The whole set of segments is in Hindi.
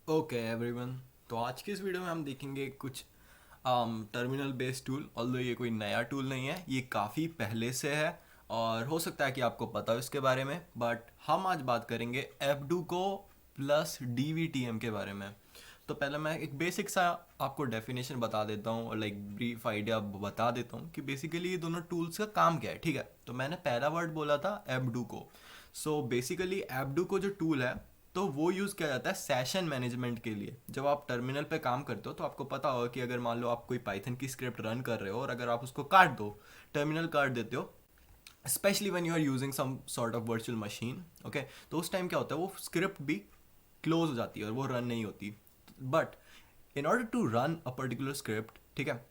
Okay everyone. तो आज की इस वीडियो में हम देखेंगे कुछ टर्मिनल बेस्ड टूल। ऑल्दो ये कोई नया टूल नहीं है, ये काफ़ी पहले से है और हो सकता है कि आपको पता हो इसके बारे में, बट हम आज बात करेंगे एबडूको प्लस डीवीटीएम के बारे में। तो पहले मैं एक बेसिक सा आपको डेफिनेशन बता देता हूँ और लाइक ब्रीफ आइडिया बता देता हूँ कि बेसिकली ये दोनों टूल्स का काम क्या है। ठीक है, तो मैंने पहला वर्ड बोला था एबडूको। सो बेसिकली एबडूको जो टूल है तो वो यूज़ किया जाता है सेशन मैनेजमेंट के लिए। जब आप टर्मिनल पे काम करते हो तो आपको पता होगा कि अगर मान लो आप कोई पाइथन की स्क्रिप्ट रन कर रहे हो और अगर आप उसको काट दो, टर्मिनल काट देते हो, specially when you are using some sort of virtual machine, okay, तो उस टाइम क्या होता है, वो स्क्रिप्ट भी क्लोज हो जाती है और वो रन नहीं होती। But in order to run a particular script, ठीक है,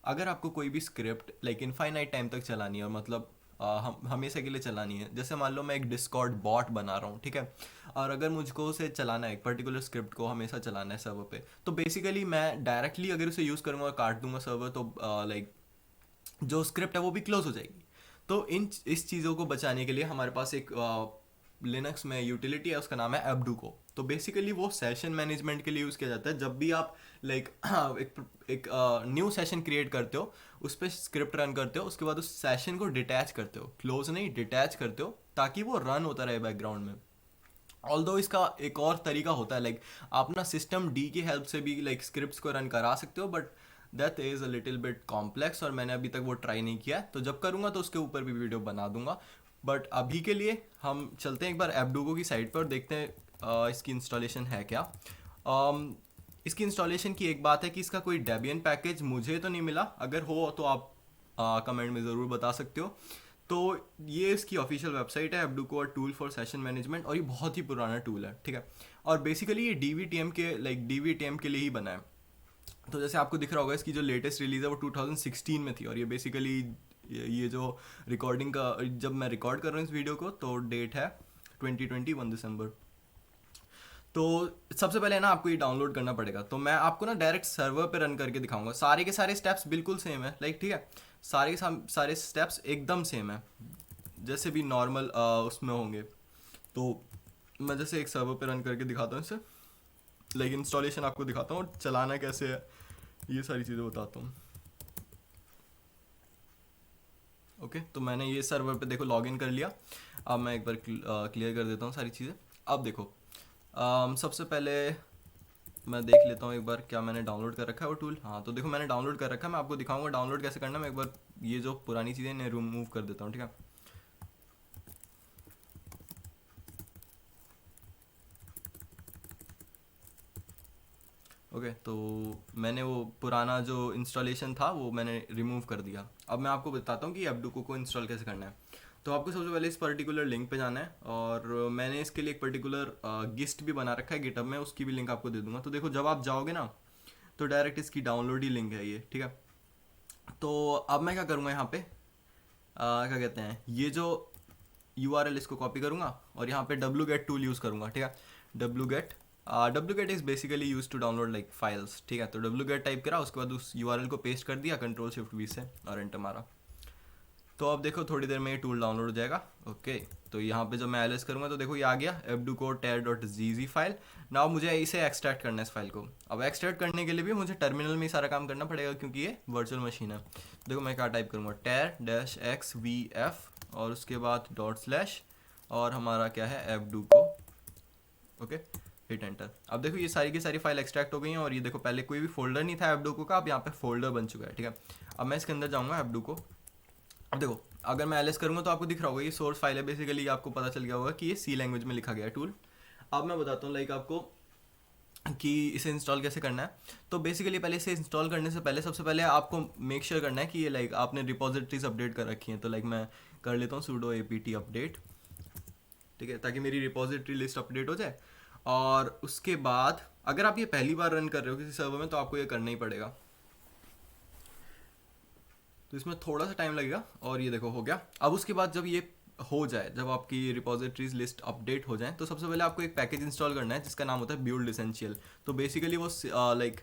अगर आपको कोई भी स्क्रिप्ट लाइक इनफाइनाइट टाइम तक चलानी है और मतलब हम हमेशा के लिए चलानी है, जैसे मान लो मैं एक डिस्कॉर्ड बॉट बना रहा हूँ, ठीक है, और अगर मुझको उसे चलाना है, एक पर्टिकुलर स्क्रिप्ट को हमेशा चलाना है सर्वर पे, तो बेसिकली मैं डायरेक्टली अगर उसे यूज़ करूँगा और काट दूंगा सर्वर, तो लाइक जो स्क्रिप्ट है वो भी क्लोज हो जाएगी। तो इन इस चीज़ों को बचाने के लिए हमारे पास एक लिनक्स में यूटिलिटी है, उसका नाम है एबडूको। तो बेसिकली वो सेशन मैनेजमेंट के लिए यूज़ किया जाता है। जब भी आप लाइक एक न्यू सेशन क्रिएट करते हो, उस पर स्क्रिप्ट रन करते हो, उसके बाद उस सेशन को डिटैच करते हो, क्लोज नहीं डिटैच करते हो, ताकि वो रन होता रहे बैकग्राउंड में। ऑल्दो इसका एक और तरीका होता है, लाइक आप ना सिस्टम डी की हेल्प से भी लाइक स्क्रिप्ट्स को रन करा सकते हो, but that is a little bit complex और मैंने अभी तक वो ट्राई नहीं किया है। तो जब करूँगा तो उसके ऊपर भी वीडियो बना दूंगा। बट अभी के लिए हम चलते हैं एक बार एबडूगो की साइट पर और देखते हैं इसकी इंस्टॉलेशन है क्या। इसकी इंस्टॉलेशन की एक बात है कि इसका कोई डेबियन पैकेज मुझे तो नहीं मिला, अगर हो तो आप कमेंट में ज़रूर बता सकते हो। तो ये इसकी ऑफिशियल वेबसाइट है, एबडूको टूल फॉर सेशन मैनेजमेंट, और ये बहुत ही पुराना टूल है, ठीक है। और बेसिकली ये डीवीटीएम के लाइक डीवीटीएम के लिए ही बना है। तो जैसे आपको दिख रहा होगा, इसकी जो लेटेस्ट रिलीज़ है वो 2016 में थी, और ये बेसिकली ये जो रिकॉर्डिंग का, जब मैं रिकॉर्ड कर रहा हूँ इस वीडियो को, तो डेट है 2021 दिसंबर। तो सबसे पहले ना आपको ये डाउनलोड करना पड़ेगा। तो मैं आपको ना डायरेक्ट सर्वर पे रन करके दिखाऊंगा, सारे के सारे स्टेप्स बिल्कुल सेम है, लाइक ठीक है, सारे के सारे स्टेप्स एकदम सेम है, जैसे भी नॉर्मल उसमें होंगे। तो मैं जैसे एक सर्वर पे रन करके दिखाता हूँ इसे, लाइक इंस्टॉलेशन आपको दिखाता हूँ और चलाना कैसे है, ये सारी चीज़ें बताता हूँ। ओके, तो मैंने ये सर्वर पे देखो लॉगिन कर लिया। अब मैं एक बार क्लियर कर देता हूँ सारी चीज़ें। अब देखो, सबसे पहले मैं देख लेता हूँ एक बार क्या मैंने डाउनलोड कर रखा है वो टूल। हाँ, तो देखो मैंने डाउनलोड कर रखा है, मैं आपको दिखाऊंगा डाउनलोड कैसे करना है। मैं एक बार ये जो पुरानी चीज़ें इन्हें रिमूव कर देता हूँ, ठीक है। ओके, तो मैंने वो पुराना जो इंस्टॉलेशन था वो मैंने रिमूव कर दिया। अब मैं आपको बताता हूँ कि एबडूको को इंस्टॉल कैसे करना है। तो आपको सबसे पहले इस पर्टिकुलर लिंक पे जाना है, और मैंने इसके लिए एक पर्टिकुलर गिस्ट भी बना रखा है गिटहब में, उसकी भी लिंक आपको दे दूंगा। तो देखो जब आप जाओगे ना, तो डायरेक्ट इसकी डाउनलोड ही लिंक है ये, ठीक है। तो अब मैं क्या करूँगा यहाँ पे, क्या कहते हैं, ये जो URL इसको कॉपी करूँगा और यहाँ पे wget टूल यूज़ करूँगा, ठीक है। wget wget is basically use to download like files, ठीक है। तो wget टाइप करा, उसके बाद उस URL को पेस्ट कर दिया कंट्रोल शिफ्ट वी से और एंटर मारा। तो अब देखो थोड़ी देर में ये टूल डाउनलोड हो जाएगा। ओके, तो यहाँ पे जब मैं एलएस करूँगा तो देखो ये आ गया ebduco.tar.gz फाइल। नाउ मुझे इसे एक्सट्रैक्ट करना है इस फाइल को। अब एक्सट्रैक्ट करने के लिए भी मुझे टर्मिनल में ही सारा काम करना पड़ेगा, क्योंकि ये वर्चुअल मशीन है। देखो मैं क्या टाइप करूँगा, tar-xvf और उसके बाद डॉट स्लैश और हमारा क्या है ebduco। Okay, hit enter. अब देखो ये सारी की सारी फाइल एक्सट्रैक्ट हो गई हैं, और ये देखो पहले कोई भी फोल्डर नहीं था ebduco का, अब यहाँ पे फोल्डर बन चुका है, ठीक है। अब मैं इसके अंदर जाऊँगा ebduco। अब देखो अगर मैं एलएस करूँगा तो आपको दिख रहा होगा ये सोर्स फाइल है, बेसिकली आपको पता चल गया होगा कि ये सी लैंग्वेज में लिखा गया है टूल। अब मैं बताता हूँ लाइक आपको कि इसे इंस्टॉल कैसे करना है। तो बेसिकली पहले इसे इंस्टॉल करने से पहले सबसे पहले आपको मेक श्योर करना है कि ये लाइक आपने रिपोजिटरीज अपडेट कर रखी हैं। तो लाइक मैं कर लेता हूँ sudo apt अपडेट, ठीक है, ताकि मेरी रिपोजिटरी लिस्ट अपडेट हो जाए। और उसके बाद अगर आप ये पहली बार रन कर रहे हो किसी सर्वर में, तो आपको ये करना ही पड़ेगा। तो इसमें थोड़ा सा टाइम लगेगा, और ये देखो हो गया। अब उसके बाद जब ये हो जाए, जब आपकी रिपोजिटरीज लिस्ट अपडेट हो जाए, तो सबसे पहले आपको एक पैकेज इंस्टॉल करना है जिसका नाम होता है बिल्ड एसेंशियल। तो बेसिकली वो लाइक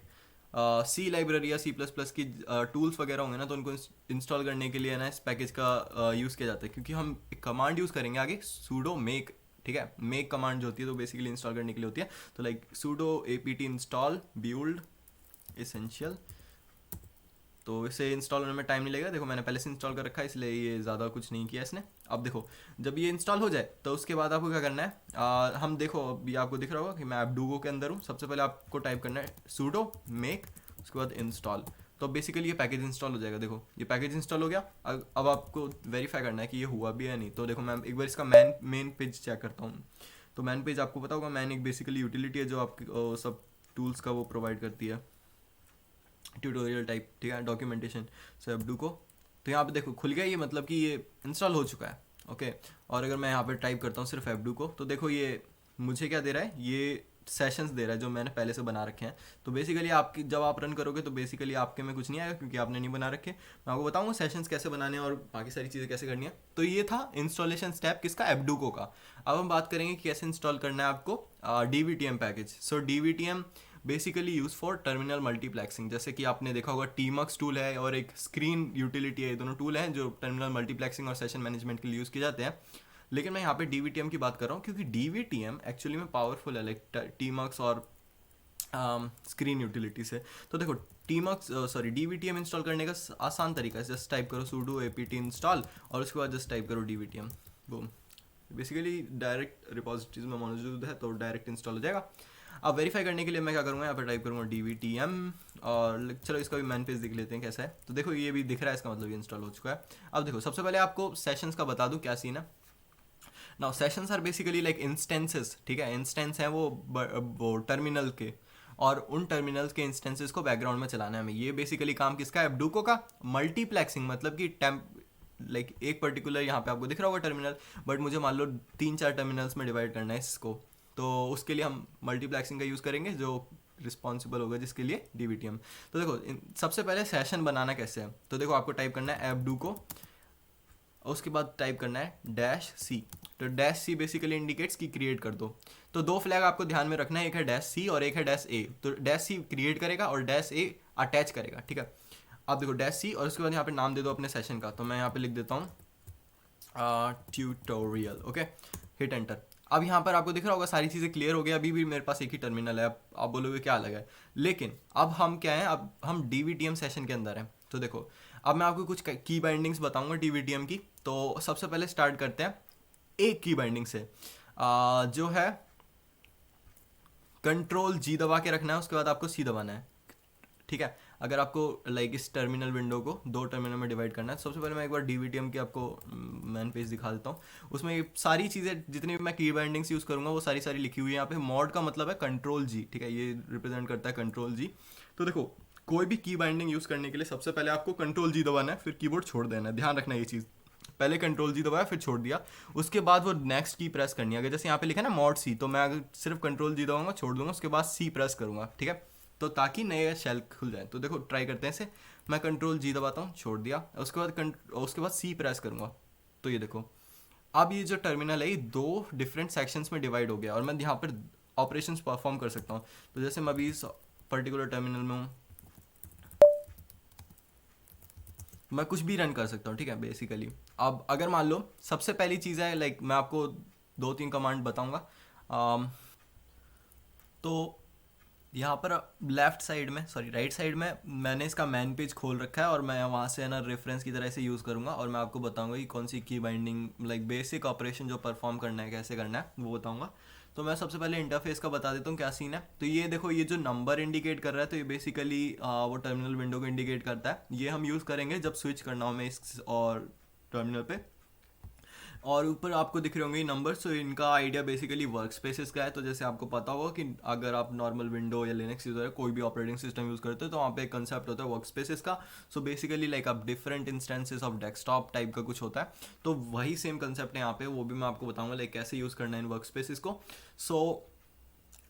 सी लाइब्रेरी या C++ की टूल्स वगैरह होंगे ना, तो उनको इंस्टॉल करने के लिए ना इस पैकेज का यूज़ किया जाता है। क्योंकि हम एक कमांड यूज़ करेंगे आगे, sudo make ठीक है। मेक कमांड जो होती है तो बेसिकली इंस्टॉल करने के लिए होती है। तो like sudo apt install build essential, तो इसे इंस्टॉल होने में टाइम नहीं लगेगा। देखो मैंने पहले से इंस्टॉल कर रखा है इसलिए ये ज़्यादा कुछ नहीं किया इसने। अब देखो जब ये इंस्टॉल हो जाए तो उसके बाद आपको क्या करना है, हम देखो अभी आपको दिख रहा होगा कि मैं एपडुगो के अंदर हूँ। सबसे पहले आपको टाइप करना है sudo make, उसके बाद इंस्टॉल। तो बेसिकली ये पैकेज इंस्टॉल हो जाएगा। देखो ये पैकेज इंस्टॉल हो गया। अब आपको वेरीफाई करना है कि ये हुआ भी है नहीं। तो देखो मैं एक बार इसका मेन पेज चेक करता हूँ। तो मैन पेज आपको पता होगा, मैन एक बेसिकली यूटिलिटी है जो आपकी सब टूल्स का वो प्रोवाइड करती है, ट्यूटोरियल टाइप, ठीक है, डॉक्यूमेंटेशन सबडू को। तो यहाँ पे देखो खुल गया ये, मतलब कि ये इंस्टॉल हो चुका है। ओके, और अगर मैं यहाँ पे टाइप करता हूँ सिर्फ एबडू को, तो देखो ये मुझे क्या दे रहा है, ये सेशंस दे रहा है जो मैंने पहले से बना रखे हैं। तो बेसिकली आपकी जब आप रन करोगे तो बेसिकली आपके में कुछ नहीं आएगा क्योंकि आपने नहीं बना रखे। मैं आपको बताऊंगा सेशंस कैसे बनाने हैं और बाकी सारी चीज़ें कैसे करनी है। तो ये था इंस्टॉलेशन स्टेप किसका, एबडूको का। अब हम बात करेंगे कि कैसे इंस्टॉल करना है आपको DVTM package. So DVTM basically use for terminal multiplexing. जैसे कि आपने देखा होगा टीमक्स टूल है और एक स्क्रीन यूटिलिटी है, ये दोनों टूल हैं जो टर्मिनल मल्टीप्लेक्सिंग और सेशन मैनेजमेंट के लिए यूज़ किए जाते हैं। लेकिन मैं यहाँ पे DVTM की बात कर रहा हूँ क्योंकि DVTM एक्चुअली में पावरफुल है लाइक टीमक्स और स्क्रीन यूटिलिटी से। तो देखो DVTM इंस्टॉल करने का आसान तरीका है, जस्ट टाइप करो sudo apt install और उसके बाद जस्ट टाइप करो DVTM, boom. Basically direct repositories में मौजूद है तो डायरेक्ट इंस्टॉल हो जाएगा। अब वेरीफाई करने के लिए मैं क्या करूँगा, यहाँ पर टाइप करूँगा DVTM और चलो इसका भी मैन पेज देख लेते हैं कैसा है। तो देखो ये भी दिख रहा है, इसका मतलब ये इंस्टॉल हो चुका है। अब देखो सबसे पहले आपको सेशंस का बता दूँ क्या सीन है। Now sessions are basically like instances, ठीक है। इंस्टेंस है वो टर्मिनल के, और उन टर्मिनल्स के इंस्टेंसेस को बैकग्राउंड में चलाना है हमें। ये बेसिकली काम किसका है, एबडूको का। मल्टीप्लेक्सिंग मतलब कि लाइक एक पर्टिकुलर यहाँ पे आपको दिख रहा होगा टर्मिनल, बट मुझे मान लो 3-4 टर्मिनल्स में डिवाइड करना है इसको। तो उसके लिए हम मल्टीप्लेक्सिंग का यूज़ करेंगे जो रिस्पॉन्सिबल होगा जिसके लिए DVTM। तो देखो सबसे पहले सेशन बनाना कैसे है, तो देखो आपको टाइप करना है एबडूको, उसके बाद टाइप करना है -C। तो -C बेसिकली इंडिकेट्स कि क्रिएट कर दो। तो दो फ्लैग आपको ध्यान में रखना है, एक है -C और एक है -A। तो -C क्रिएट करेगा और -A अटैच करेगा, ठीक है। अब देखो -C और उसके बाद यहाँ पे नाम दे दो अपने सेशन का। तो मैं यहाँ पे लिख देता हूँ ट्यूटोरियल, ओके, हिट एंटर। अब यहाँ पर आपको दिख रहा होगा सारी चीज़ें क्लियर हो गया। अभी भी मेरे पास एक ही टर्मिनल है। अब आप बोलोगे क्या अलग है, लेकिन अब हम क्या है, अब हम DVTM सेशन के अंदर हैं। तो देखो अब मैं आपको कुछ की बाइंडिंग्स बताऊंगा DVTM की। तो सबसे पहले स्टार्ट करते हैं एक की बाइंडिंग से, जो है Ctrl+G दबा के रखना है, उसके बाद आपको C दबाना है, ठीक है। अगर आपको लाइक इस टर्मिनल विंडो को 2 टर्मिनल में डिवाइड करना है, सबसे पहले मैं एक बार DVTM की आपको मैन पेज दिखा देता हूँ। उसमें ये सारी चीज़ें जितनी भी मैं की बाइंडिंग्स यूज़ करूँगा वो सारी लिखी हुई है यहाँ पे। मॉड का मतलब है Ctrl+G, ठीक है, ये रिप्रेजेंट करता है Ctrl+G। तो देखो कोई भी की बाइंडिंग यूज़ करने के लिए सबसे पहले आपको Ctrl+G दबाना है, फिर कीबोर्ड छोड़ देना है। ध्यान रखना ये चीज़, पहले Ctrl+G दबाया फिर छोड़ दिया, उसके बाद वो नेक्स्ट की प्रेस करनी है। अगर जैसे यहाँ पे लिखा है ना मॉड C, तो मैं अगर सिर्फ Ctrl+G दबाऊंगा, छोड़ दूंगा, उसके बाद C प्रेस करूंगा, ठीक है, तो ताकि नए शेल खुल जाए। तो देखो ट्राई करते हैं इसे। मैं Ctrl+G दबाता हूँ, छोड़ दिया, उसके बाद C प्रेस करूंगा। तो ये देखो अब ये जो टर्मिनल है ये 2 डिफरेंट सेक्शंस में डिवाइड हो गया और मैं यहाँ पर ऑपरेशंस परफॉर्म कर सकता हूँ। तो जैसे मैं अभी इस पर्टिकुलर टर्मिनल में हूँ, मैं कुछ भी रन कर सकता हूँ, ठीक है, बेसिकली। अब अगर मान लो सबसे पहली चीज़ है, लाइक मैं आपको 2-3 कमांड बताऊंगा। तो यहाँ पर राइट साइड में मैंने इसका मैन पेज खोल रखा है और मैं वहाँ से है ना रेफरेंस की तरह से यूज़ करूँगा और मैं आपको बताऊँगा कि कौन सी की बाइंडिंग लाइक बेसिक ऑपरेशन जो परफॉर्म करना है कैसे करना है वो बताऊँगा। तो मैं सबसे पहले इंटरफेस का बता देता हूँ क्या सीन है। तो ये देखो ये जो नंबर इंडिकेट कर रहा है तो ये बेसिकली वो टर्मिनल विंडो को इंडिकेट करता है। ये हम यूज़ करेंगे जब स्विच करना हो हमें इस और टर्मिनल पे। और ऊपर आपको दिख रहे होंगे ये नंबर। सो इनका आइडिया बेसिकली वर्क स्पेसिस का है। तो जैसे आपको पता होगा कि अगर आप नॉर्मल विंडो या लिनक्स यूज़र है, कोई भी ऑपरेटिंग सिस्टम यूज़ करते हो, तो वहाँ पे एक कंसेप्ट होता है वर्क स्पेसिस का। सो बेसिकली लाइक आप different instances of desktop type का कुछ होता है, तो वही सेम कंसेप्ट है यहाँ पे, वो भी मैं आपको बताऊंगा लाइक कैसे यूज़ करना है इन वर्क स्पेसिस को। सो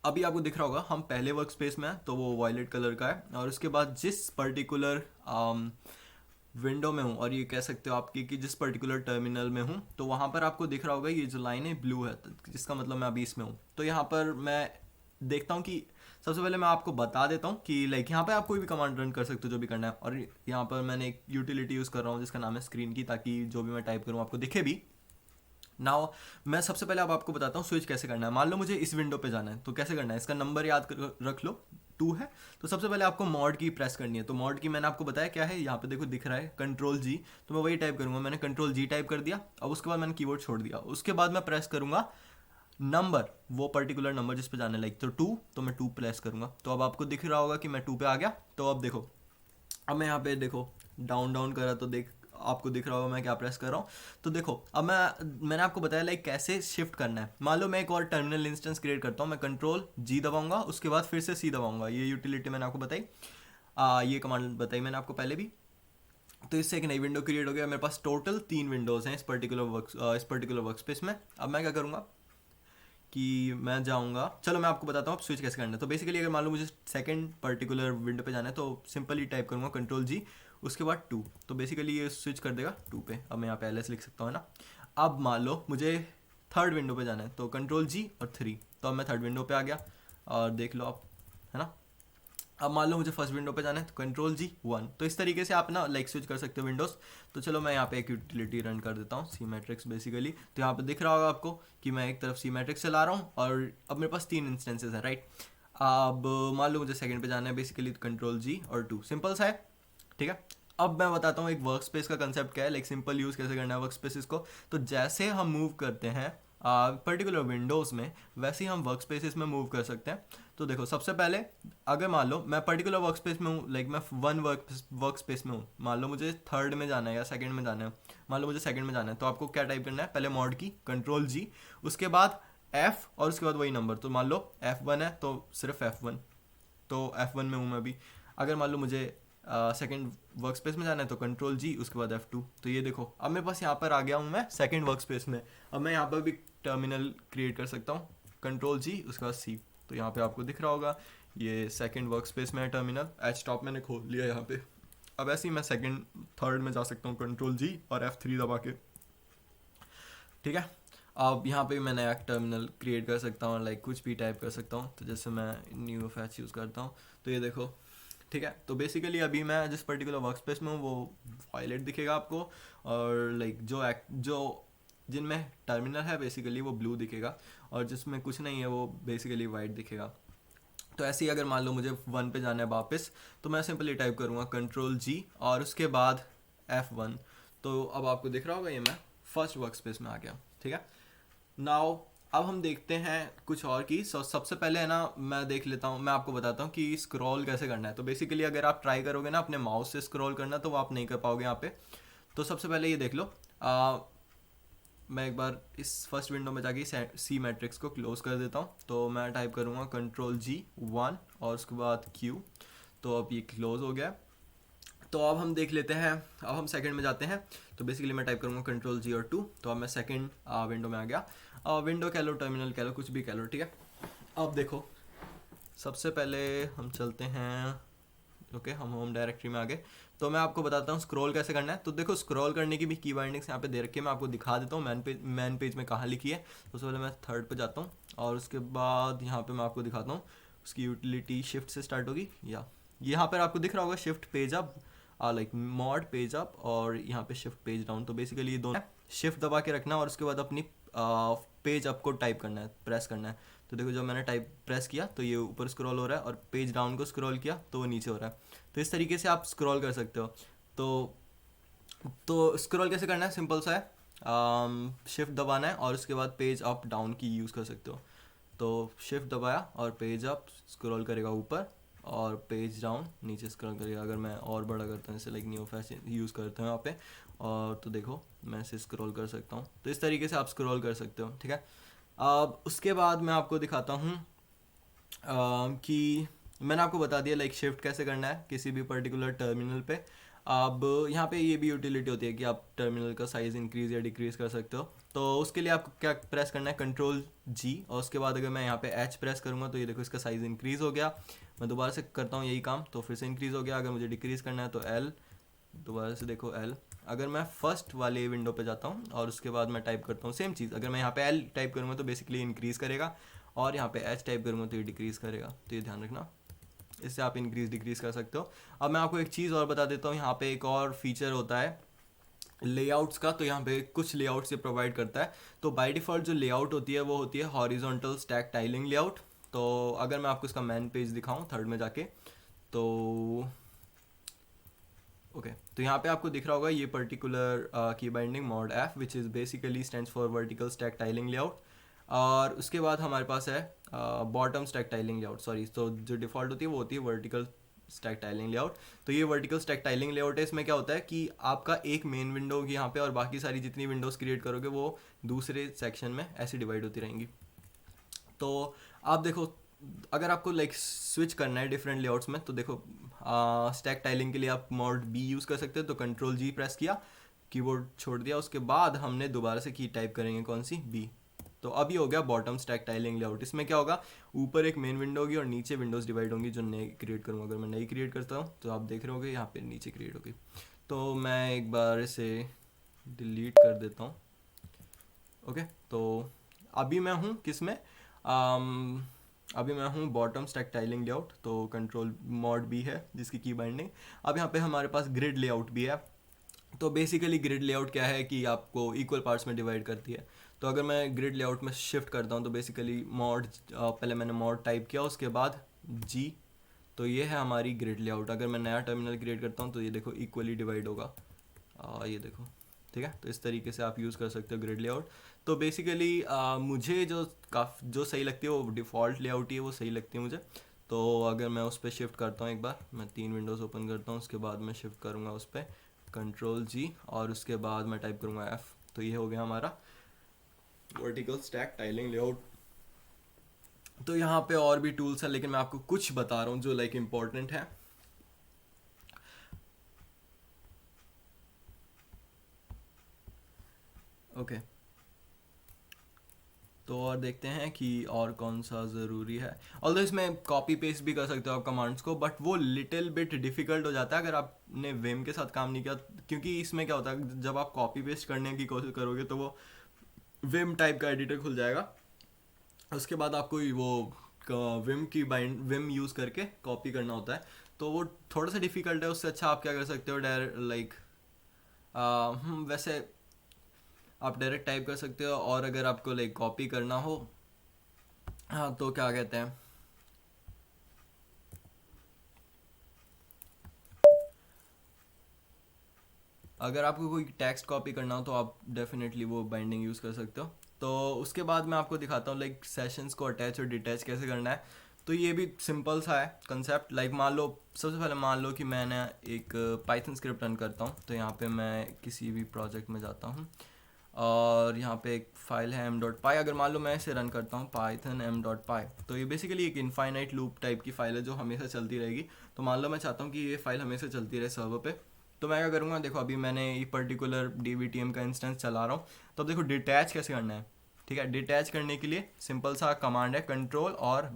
अभी आपको दिख रहा होगा हम पहले वर्क स्पेस में हैं, तो वो वायलेट कलर का है। और उसके बाद जिस पर्टिकुलर विंडो में हूँ, और ये कह सकते हो आपकी कि जिस पर्टिकुलर टर्मिनल में हूँ, तो वहाँ पर आपको दिख रहा होगा ये जो लाइन है ब्लू है, जिसका मतलब मैं अभी इसमें हूँ। तो यहाँ पर मैं देखता हूँ कि सबसे पहले मैं आपको बता देता हूँ कि लाइक यहाँ पे आप कोई भी कमांड रन कर सकते हो जो भी करना है। और यहाँ पर मैंने एक यूटिलिटी यूज़ कर रहा हूँ जिसका नाम है स्क्रीन की, ताकि जो भी मैं टाइप करूँ आपको दिखे भी। नाउ मैं सबसे पहले अब आपको बताता हूँ स्विच कैसे करना है। मान लो मुझे इस विंडो पे जाना है, तो कैसे करना है, इसका नंबर याद रख लो, 2 है। तो सबसे पहले आपको मॉड की प्रेस करनी है। तो मॉड की मैंने आपको बताया क्या है, यहाँ पे देखो दिख रहा है कंट्रोल जी, तो मैं वही टाइप करूंगा। मैंने कंट्रोल जी टाइप कर दिया। अब उसके बाद मैंने कीबोर्ड छोड़ दिया। उसके बाद मैं प्रेस करूंगा नंबर, वो पर्टिकुलर नंबर जिस पे जाना है, लाइक तो 2, तो मैं 2 प्रेस करूंगा। तो अब आपको दिख रहा होगा कि मैं 2 पे आ गया। तो अब देखो, अब मैं यहाँ पे देखो डाउन डाउन करा तो देख आपको दिख रहा होगा मैं क्या प्रेस कर रहा हूँ। तो देखो अब मैंने आपको बताया लाइक कैसे शिफ्ट करना है। मान लो मैं एक और टर्मिनल इंस्टेंस क्रिएट करता हूँ, मैं कंट्रोल जी दबाऊंगा, उसके बाद फिर से सी दबाऊंगा। ये यूटिलिटी मैंने आपको बताई, ये कमांड बताई मैंने आपको पहले भी। तो इससे एक नई विंडो क्रिएट हो गया। मेरे पास टोटल 3 विंडोज़ हैं इस पर्टिकुलर वर्क स्पेस में। अब मैं क्या करूँगा कि मैं जाऊंगा, चलो मैं आपको बताता हूँ अब स्विच कैसे करना है। तो बेसिकली अगर मान लो मुझे सेकंड पर्टिकुलर विंडो पे जाना है, तो सिंपली टाइप करूँगा कंट्रोल जी, उसके बाद 2। तो बेसिकली ये स्विच कर देगा 2 पे। अब मैं यहाँ पे एल लिख सकता हूँ ना। अब मान लो मुझे थर्ड विंडो पे जाना है, तो कंट्रोल जी और 3। तो अब मैं थर्ड विंडो पे आ गया, और देख लो आप, है ना। अब मान लो मुझे फर्स्ट विंडो पे जाना है, तो कंट्रोल जी 1। तो इस तरीके से आप ना लाइक स्विच कर सकते हो विंडोज़। तो चलो मैं यहाँ पे एक यूटिलिटी रन कर देता हूँ, सी मैट्रिक्स बेसिकली। तो यहाँ पे दिख रहा होगा आपको कि मैं एक तरफ सी मैट्रिक्स चला रहा हूँ, और अब मेरे पास 3 इंस्टेंसेस है, राइट। अब मान लो मुझे सेकंड पे जाना है, बेसिकली कंट्रोल जी और 2, सिंपल सा है, ठीक है। अब मैं बताता हूँ एक वर्क स्पेस का कंसेप्ट क्या है, लाइक सिंपल यूज़ कैसे करना है वर्क स्पेसिस को। तो जैसे हम मूव करते हैं पर्टिकुलर विंडोज़ में, वैसे ही हम वर्क स्पेसिस में मूव कर सकते हैं। तो देखो सबसे पहले, अगर मान लो मैं पर्टिकुलर वर्क स्पेस में हूँ, लाइक मैं वन वर्क स्पेस में हूँ, मान लो मुझे थर्ड में जाना है या सेकंड में जाना है, मान लो मुझे सेकंड में जाना है, तो आपको क्या टाइप करना है, पहले मॉड की कंट्रोल जी, उसके बाद एफ, और उसके बाद वही नंबर। तो मान लो F1 है तो सिर्फ F1, तो F1 में हूँ मैं अभी। अगर मान लो मुझे सेकंड वर्क स्पेस में जाना है, तो कंट्रोल जी, उसके बाद F2। तो ये देखो अब मेरे पास यहाँ पर आ गया हूँ मैं सेकंड वर्क स्पेस में। अब मैं यहाँ पर भी टर्मिनल क्रिएट कर सकता हूँ, कंट्रोल जी उसके बाद सी। तो यहाँ पे आपको दिख रहा होगा ये सेकंड वर्क स्पेस में है टर्मिनल, एच टॉप मैंने खोल लिया यहाँ पे। अब ऐसे ही मैं सेकंड थर्ड में जा सकता हूँ, कंट्रोल जी और F3 दबा के, ठीक है। अब यहाँ पे मैं नया टर्मिनल क्रिएट कर सकता हूँ, लाइक कुछ भी टाइप कर सकता हूँ। तो जैसे मैं न्यू फैच यूज़ करता हूँ, तो ये देखो, ठीक है। तो बेसिकली अभी मैं जिस पर्टिकुलर वर्क स्पेस में हूँ वो वायलेट दिखेगा आपको, और लाइक जो जिनमें टर्मिनल है बेसिकली वो ब्लू दिखेगा, और जिसमें कुछ नहीं है वो बेसिकली वाइट दिखेगा। तो ऐसे ही अगर मान लो मुझे 1 पे जाना है वापस, तो मैं सिंपली टाइप करूँगा कंट्रोल जी और उसके बाद F1। तो अब आपको दिख रहा होगा ये मैं फर्स्ट वर्क स्पेस में आ गया, ठीक है। नाउ अब हम देखते हैं कुछ और की। सबसे पहले है ना, मैं देख लेता हूँ, मैं आपको बताता हूँ कि स्क्रॉल कैसे करना है। तो बेसिकली अगर आप ट्राई करोगे ना अपने माउस से स्क्रॉल करना, तो वो आप नहीं कर पाओगे यहाँ पे। तो सबसे पहले ये देख लो, मैं एक बार इस फर्स्ट विंडो में जाके सी मैट्रिक्स को क्लोज कर देता हूँ। तो मैं टाइप करूँगा कंट्रोल जी 1 और उसके बाद Q। तो अब ये क्लोज हो गया। तो अब हम देख लेते हैं, अब हम सेकंड में जाते हैं। तो बेसिकली मैं टाइप करूँगा कंट्रोल जी और 2। तो अब मैं सेकंड विंडो में आ गया। विंडो कह लो, टर्मिनल कह लो, कुछ भी कह लो, ठीक है। अब देखो सबसे पहले हम चलते हैं, ओके हम होम डायरेक्टरी में आ गए। तो मैं आपको बताता हूँ स्क्रॉल कैसे करना है। तो देखो स्क्रॉल करने की भी की बाइंडिंग्स यहाँ पे दे रखी है, मैं आपको दिखा देता हूँ मैन पेज में कहाँ लिखी है। तो सबसे पहले मैं थर्ड पे जाता हूँ, और उसके बाद यहाँ पे मैं आपको दिखाता हूँ उसकी यूटिलिटी शिफ्ट से स्टार्ट होगी, या यहाँ पर आपको दिख रहा होगा shift page up, like mod page up, और यहाँ पे शिफ्ट पेज डाउन। तो बेसिकली ये दोनों शिफ्ट दबा के रखना, और उसके बाद अपनी पेज अप को टाइप करना है, प्रेस करना है। तो देखो जब मैंने टाइप प्रेस किया तो ये ऊपर स्क्रॉल हो रहा है, और पेज डाउन को स्क्रॉल किया तो वो नीचे हो रहा है। तो इस तरीके से आप स्क्रॉल कर सकते हो। तो स्क्रॉल कैसे करना है, सिंपल सा है, शिफ्ट दबाना है और उसके बाद पेज अप डाउन की यूज़ कर सकते हो। तो शिफ्ट दबाया और पेज अप स्क्रॉल करेगा ऊपर, और पेज डाउन नीचे स्क्रॉल करेगा। अगर मैं और बड़ा करता हूँ, जैसे लाइक न्यू फैशन यूज़ करते हैं यहाँ पे, और तो देखो मैं इसे स्क्रॉल कर सकता हूँ। तो इस तरीके से आप स्क्रॉल कर सकते हो, ठीक है। अब उसके बाद मैं आपको दिखाता हूँ कि मैंने आपको बता दिया लाइक शिफ्ट कैसे करना है किसी भी पर्टिकुलर टर्मिनल पे। अब यहाँ पे ये भी यूटिलिटी होती है कि आप टर्मिनल का साइज़ इंक्रीज़ या डिक्रीज़ कर सकते हो। तो उसके लिए आपको क्या प्रेस करना है, कंट्रोल जी, और उसके बाद अगर मैं यहाँ पे एच प्रेस करूँगा तो ये देखो इसका साइज़ इंक्रीज़ हो गया। मैं दोबारा से करता हूँ यही काम, तो फिर से इंक्रीज़ हो गया। अगर मुझे डिक्रीज़ करना है तो एल, दोबारा से देखो एल। अगर मैं फर्स्ट वाले विंडो पे जाता हूँ और उसके बाद मैं टाइप करता हूँ सेम चीज़, अगर मैं यहाँ पे एल टाइप करूँगा तो बेसिकली इंक्रीज़ करेगा, और यहाँ पे एच टाइप करूँगा तो ये डिक्रीज़ करेगा। तो ये ध्यान रखना, इससे आप इंक्रीज़ डिक्रीज़ कर सकते हो। अब मैं आपको एक चीज़ और बता देता हूँ, यहाँ पे एक और फीचर होता है लेआउट्स का, तो यहाँ पे कुछ लेआउट्स ये प्रोवाइड करता है। तो बाय डिफ़ॉल्ट जो लेआउट होती है वो होती है हॉरिजॉन्टल स्टैक टाइलिंग लेआउट। तो अगर मैं आपको इसका मैन पेज दिखाऊं थर्ड में जाके, तो ओके तो यहाँ पे आपको दिख रहा होगा ये पर्टिकुलर की binding mod F which is basically stands for vertical stack tiling layout. और उसके बाद हमारे पास है bottom stack tiling layout, sorry, तो जो डिफ़ॉल्ट होती है वो होती है वर्टिकल स्टैक टाइलिंग लेआउट। तो ये वर्टिकल स्टैक टाइलिंग लेआउट है। इसमें क्या होता है कि आपका एक मेन विंडो होगी यहाँ पे, और बाकी सारी जितनी विंडोज़ क्रिएट करोगे वो दूसरे सेक्शन में ऐसे डिवाइड होती रहेंगी। तो आप देखो, अगर आपको लाइक स्विच करना है डिफरेंट लेआउट्स में, तो देखो स्टैक टाइलिंग के लिए आप मॉड बी यूज़ कर सकते हो। तो कंट्रोल जी प्रेस किया, कीबोर्ड छोड़ दिया, उसके बाद हमने दोबारा से की टाइप करेंगे कौन सी, बी। तो अभी हो गया बॉटम स्टैक टाइलिंग लेआउट। इसमें क्या होगा, ऊपर एक मेन विंडो होगी और नीचे विंडोज़ डिवाइड होंगी जो नई क्रिएट करूँगा। अगर मैं नई क्रिएट करता हूँ तो आप देख रहे होगे यहाँ पे नीचे क्रिएट होगी। तो मैं एक बार इसे डिलीट कर देता हूँ। ओके तो अभी मैं हूँ किस में, um, अभी मैं हूँ बॉटम स्टैक टाइलिंग लेआउट। तो कंट्रोल मॉड भी है जिसकी की बाइंडिंग। अब यहाँ पे हमारे पास ग्रिड लेआउट भी है। तो बेसिकली ग्रिड लेआउट क्या है कि आपको इक्वल पार्ट्स में डिवाइड करती है। तो अगर मैं ग्रिड लेआउट में शिफ्ट करता हूँ तो बेसिकली मॉड, पहले मैंने मॉड टाइप किया उसके बाद जी, तो ये है हमारी ग्रिड लेआउट। अगर मैं नया टर्मिनल क्रिएट करता हूँ तो ये देखो इक्वली डिवाइड होगा, ये देखो, ठीक है। तो इस तरीके से आप यूज़ कर सकते हो ग्रिड लेआउट। तो बेसिकली मुझे जो सही लगती है वो डिफ़ॉल्ट लेआउट ही है, वो सही लगती है मुझे। तो अगर मैं उस पर शिफ्ट करता हूँ, एक बार मैं 3 विंडोज़ ओपन करता हूँ, उसके बाद मैं शिफ्ट करूँगा उस पर कंट्रोल जी, और उसके बाद मैं टाइप करूँगा एफ़। तो ये हो गया हमारा वर्टिकल स्टैक टाइलिंग लेआउट। तो यहाँ पे और भी टूल्स हैं, लेकिन मैं आपको कुछ बता रहा हूँ जो लाइक इम्पोर्टेंट है। ओके तो और देखते हैं कि और कौन सा ज़रूरी है। ऑल्दो इसमें कॉपी पेस्ट भी कर सकते हो आप कमांड्स को, बट वो लिटिल बिट डिफ़िकल्ट हो जाता है अगर आपने विम के साथ काम नहीं किया। क्योंकि इसमें क्या होता है, जब आप कॉपी पेस्ट करने की कोशिश करोगे तो वो विम टाइप का एडिटर खुल जाएगा। उसके बाद आपको विम की बाइंड विम यूज़ करके कॉपी करना होता है। तो वो थोड़ा सा डिफ़िकल्ट है। उससे अच्छा आप क्या कर सकते हो, डायरेक्ट लाइक वैसे आप डायरेक्ट टाइप कर सकते हो। और अगर आपको लाइक कॉपी करना हो, हाँ, तो क्या कहते हैं, अगर आपको कोई टेक्स्ट कॉपी करना हो तो आप डेफिनेटली वो बाइंडिंग यूज़ कर सकते हो। तो उसके बाद मैं आपको दिखाता हूँ लाइक सेशंस को अटैच और डिटैच कैसे करना है। तो ये भी सिंपल सा है कंसेप्ट। लाइक मान लो, सबसे पहले मान लो कि मैंने एक पाइथन स्क्रिप्ट रन करता हूँ। तो यहाँ पे मैं किसी भी प्रोजेक्ट में जाता हूँ और यहाँ पे एक फ़ाइल है m.py। अगर मान लो मैं इसे रन करता हूँ पाइथन m.py, तो ये बेसिकली एक इनफाइनाइट लूप टाइप की फ़ाइल है जो हमेशा चलती रहेगी। तो मान लो मैं चाहता हूँ कि ये फ़ाइल हमेशा चलती रहे सर्वर पे, तो मैं क्या करूँगा, देखो अभी मैंने ये पर्टिकुलर DBTM का इंस्टेंस चला रहा हूँ। तो अब देखो डिटैच कैसे करना है। ठीक है, डिटैच करने के लिए सिंपल सा कमांड है, कंट्रोल और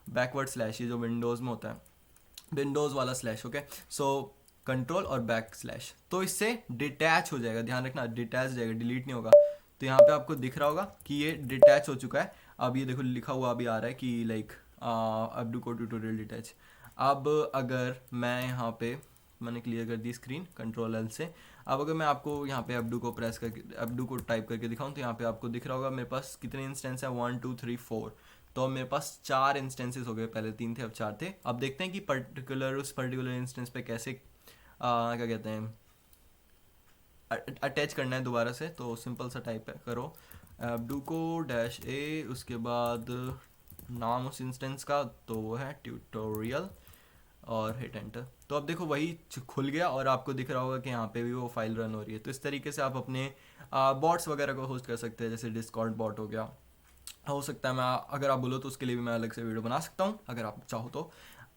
बैकवर्ड स्लैश, ये जो विंडोज़ में होता है विंडोज़ वाला स्लैश। ओके सो कंट्रोल और बैक स्लैश, तो इससे डिटैच हो जाएगा। ध्यान रखना डिटैच जाएगा, डिलीट नहीं होगा। तो यहाँ पे आपको दिख रहा होगा कि ये डिटैच हो चुका है। अब ये देखो लिखा हुआ अभी आ रहा है कि लाइक अब डू को ट्यूटोरियल डिटैच। अब अगर मैं यहाँ पे, मैंने क्लियर कर दी स्क्रीन कंट्रोल एल से। अब अगर मैं आपको यहाँ पे अपडू को प्रेस करके, अपडू को टाइप करके दिखाऊँ, तो यहाँ पे आपको दिख रहा होगा मेरे पास कितने इंस्टेंस हैं, 1 2 3 4। तो अब मेरे पास 4 इंस्टेंसेस हो गए, पहले 3 थे अब 4 थे। अब देखते हैं कि उस पर्टिकुलर इंस्टेंस पे कैसे क्या कहते हैं अटैच करना है दोबारा से। तो सिंपल सा टाइप है करो अपडू को -a, उसके बाद नाम उस इंस्टेंस का, तो वो है ट्यूटोरियल, और हिट एंटर। तो अब देखो वही खुल गया और आपको दिख रहा होगा कि यहाँ पे भी वो फाइल रन हो रही है। तो इस तरीके से आप अपने बॉट्स वगैरह को होस्ट कर सकते हैं, जैसे डिस्कॉर्ड बॉट हो गया। हो सकता है मैं, अगर आप बोलो तो उसके लिए भी मैं अलग से वीडियो बना सकता हूँ अगर आप चाहो तो।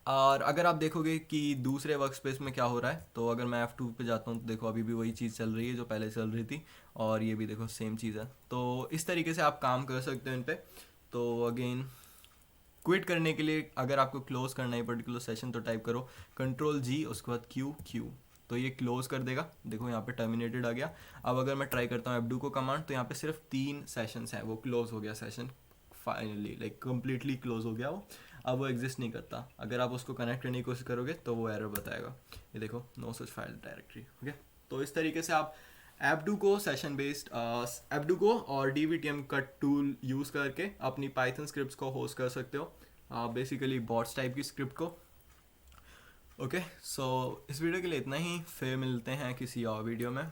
और अगर आप देखोगे कि दूसरे वर्क स्पेस में क्या हो रहा है, तो अगर मैं F2 पे जाता हूँ तो देखो अभी भी वही चीज़ चल रही है जो पहले चल रही थी, और ये भी देखो सेम चीज़ है। तो इस तरीके से आप काम कर सकते हो इन पे। तो अगेन क्विट करने के लिए, अगर आपको क्लोज करना है पर्टिकुलर सेशन, तो टाइप करो कंट्रोल जी, उसके बाद क्यू, तो ये क्लोज कर देगा। देखो यहाँ पे टर्मिनेटेड आ गया। अब अगर मैं ट्राई करता हूँ एफडू को कमांड, तो यहाँ पे सिर्फ 3 सेशंस हैं, वो क्लोज हो गया session finally, like completely close हो गया वो। अब वो एग्जिस्ट नहीं करता। अगर आप उसको कनेक्ट करने की कोशिश करोगे तो वो एरर बताएगा, ये देखो no such file directory. Okay तो इस तरीके से आप एबडूको सेशन बेस्ड एबडूको और डीबीटीएम का टूल यूज़ करके अपनी पाइथन स्क्रिप्ट्स को होस्ट कर सकते हो, बेसिकली बॉट्स टाइप की स्क्रिप्ट को। ओके, सो इस वीडियो के लिए इतना ही, फिर मिलते हैं किसी और वीडियो में।